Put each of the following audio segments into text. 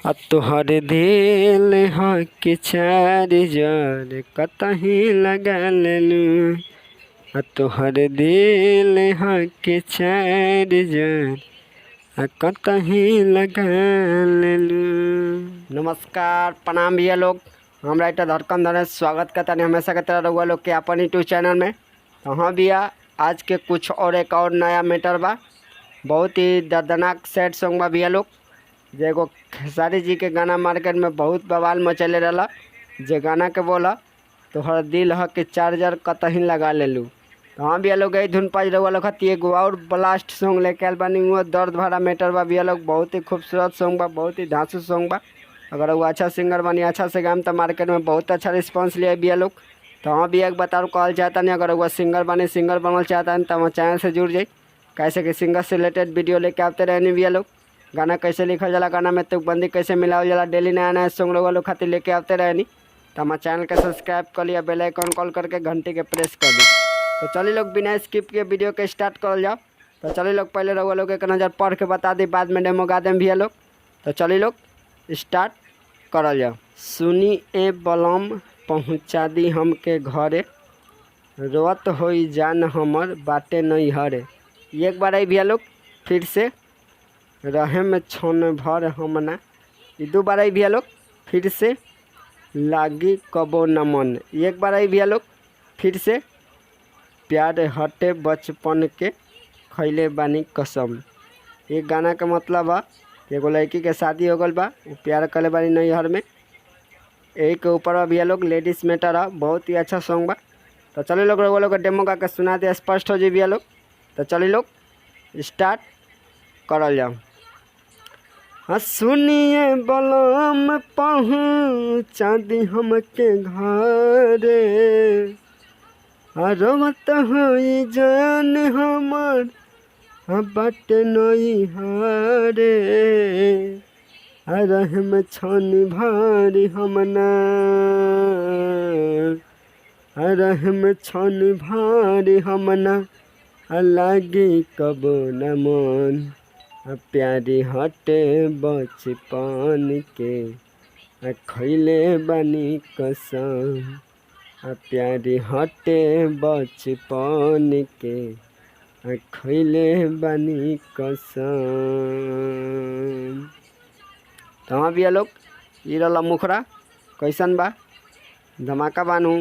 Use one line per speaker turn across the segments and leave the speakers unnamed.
तोहर दिल ह के चार जर कतही लगा लेलू। तोहर दिल ह के चार जर कतही लगा लेलू। नमस्कार प्रणाम भैया लोग, हम राइटर धड़कन धनेश स्वागत करता नहीं हमेशा की तरह रहुआ लोग के अपन यूट्यूब चैनल में। तो हाँ भैया, आज के कुछ और एक और नया मैटर बा। बहुत ही दर्दनाक सैड सॉन्ग बा भैया लोग। जेगो खेसारी जी के गाना मार्केट में बहुत बवाल मचले रहा। जे गाना के बोला तोहर दिल ह के चार्जर कतही लगा लेलू। तो हाँ भैया लोग, यही धुन पाज रहुआ लोग खाती एगो और ब्लास्ट सॉन्ग लेके आयल बानी। वो दर्द भरा मैटर बा भैया लोग। बहुत ही खूबसूरत सॉन्ग बा, बहुत ही धांसू सॉन्ग बा। अगर वो अच्छा सिंगर बनी, अच्छा से गाम तो मार्केट में बहुत अच्छा रिस्पांस लिया भैया लोग। तो हाँ भैया एक बताओ कहल चाहता नहीं, अगर वो सिंगर बने, सिंगर बनल चाहता है तो हमारे चैनल से जुड़ जाए। कैसे कि सिंगर से रिलेटेड वीडियो लेके आते रहने भैया लोग। गाना कैसे लिखल जाला, गाना में तुकबंदी कैसे मिलावल जाला, डेली नया नया सॉन्ग लोग खातिर लेके आते रहनी। तो हमारे चैनल के सब्सक्राइब कर लिया, बेल आइकन कॉल करके घंटी के प्रेस कर दी। तो चलिए लोग बिना स्किप के वीडियो के स्टार्ट कर जाओ। तो चलिए लोग पहले रहुआ लोग एक नज़र पढ़ के बता दी, बाद में डेमो गा दें भैया लोग। तो चलिए लोग स्टार्ट करल जाओ। सुनी ए बलम पहुँचा दी हमके घरे, रोत होई जान हमर बाटे नहीं हरे। एक बार आई भैया लोग फिर से, रहे में छन भर हमना। दो बार आई भैया लोग फिर से, लागी कबो न मन। एक बार आई भैया लोग फिर से, प्यार हटे बचपन के खैले बानी कसम। एक गाना का मतलब बा एगो लड़की के शादी हो गल बा, वो प्यार करे बानी नैहर में। एक के ऊपर भैया लोग लेडीज मैटर है, बहुत ही अच्छा सॉन्ग बा। तो चलिए लोग वो लोग डेमो गा के सुना दे, स्पष्ट हो जाए भैया लोग। तो चलिए लोग स्टार्ट करल जाओ। सुनिए बलम पहुँचा दी हमके घरे, रोवत होई जान हमर बाटे नहीं हरे। रहम छनी भारी हमना, रहम छनी भारी हमना, लागी कबो न मन। प्यारी हटे बचपन के खैले बानी कसम। प्यारी हटे बचपन के खैले बानी कसम। तो हाँ भैया लोग, ये रहा मुखरा कैसन बा, धमाका बानू।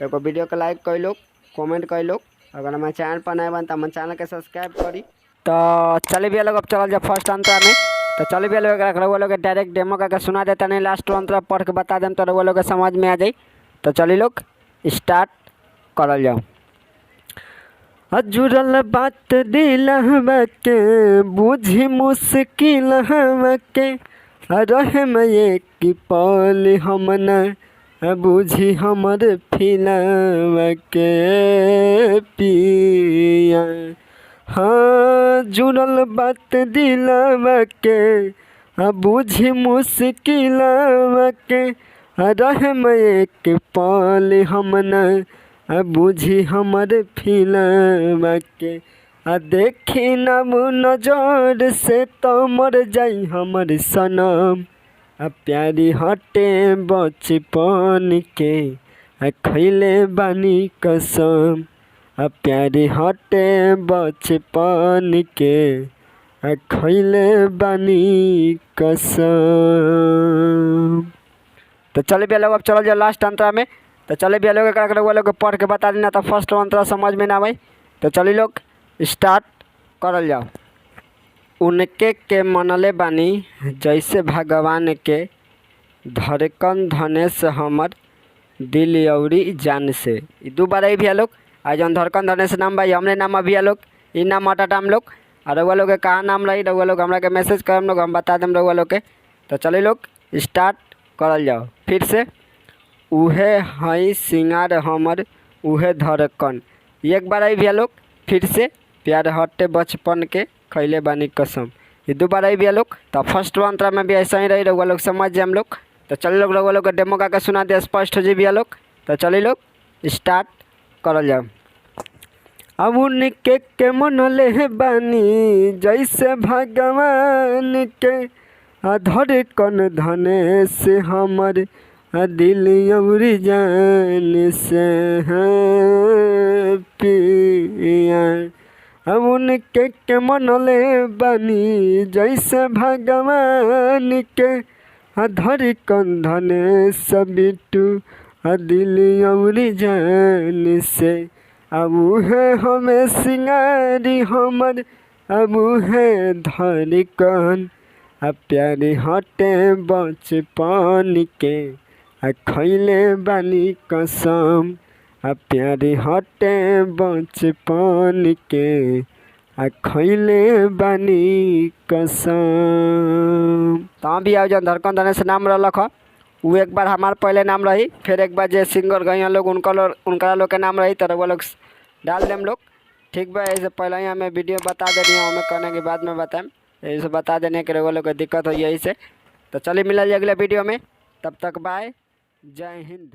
तो वीडियो के लाइक कर लो, कमेंट कर लो। अगर हमारे चैनल पर नए बन तो हमारे चैनल के सब्सक्राइब करी। तो चलिए भैया लोग अब चल जाए फर्स्ट अंतरा में। तो चलिए भैया लोग रहुआ लोग डायरेक्ट डेमो करके सुना देता नहीं, लास्ट अंतरा पढ़ के बता दें तो रहुआ लोग समझ में आ जाए। तो चलिए लोग स्टार्ट करल जाओ। जुड़ल बात दिल के बुझी मुश्किल के, रहे में एक पल हमना बुझी हमर फिलम के पिया। हाँ जुड़ल बात दिल के बुझी मुश्किल के, रहे में एक पल हमना बुझी हमर फिलम के। देखी नब नजर से तो मर जाई हमर सनम। प्यारी हटे बचपन के खैले बानी कसम। प्यारी हटे बचपन के खैले बानी कसम। तो चले भैया लोग अब चल जाओ लास्ट अंतरा में। तो चले भैया लोग वो लोग पढ़ के बता देना, तो फर्स्ट अंतरा समझ में ना आए। तो चलिए लोग स्टार्ट करल जाओ। उनके के मनले बानी जैसे भगवान के, धड़कन धनेश हमर दिल अउरी जान से। दो बार आई भैया लोग, आज जौन धड़कन धनेश नाम भाई हमरे नाम भैया लोग, इ नाम हटा हम लोग। और रउआ लोग के कहाँ नाम रही रउआ लोग हमरा के मैसेज करम लोग, हम बता देम रउआ लोग के। तो चलिए लोग स्टार्ट करल जाओ फिर से। उहे हई सिंगार हमर उहे धड़कन। एक बार आई भैया लोग फिर से, प्यार हटे बचपन के खैले बानी कसम। ये दो बार आई भैया लोग। तो फर्स्ट अंतरा में भी ऐसा ही रही, रउआ लोग समझ जाए हम लोग। तो चलिए लोग रउआ लोग डेमो गा के सुना दे, स्पष्ट हो जाए भैया लोग। तो चलिए लोग स्टार्ट करल जाओ। अब उनके के मनले बानी जैसे भगवान के, धड़कन धने से हमर दिल अउरी जान से है पिया। अब उनके के मनले बनी जैसे भगवान के धड़कन धने से बिट्टू दिल अउरी जान से। अब है हमें सिंगारी हमर अब है धड़कन प्यारी हटे बचपन के खैले बानी कसम प्यारी हटे बचपन के खैले बानी कसम। तो भी आओ जन धड़कन धने से नाम रख वो एक बार हमार पहले नाम रही, फिर एक बार जो सिंगर गई लोग उनका लोग के नाम रही तो वो लोग डाल दें लोग। ठीक बा, ऐसे पहले ही हमें वीडियो बता देनी है, हमें कहने के बाद में बताएं, ऐसे बता देने के वो लोग को दिक्कत हो यही से। तो चलिए मिला अगले वीडियो में, तब तक बाय, जय हिंद।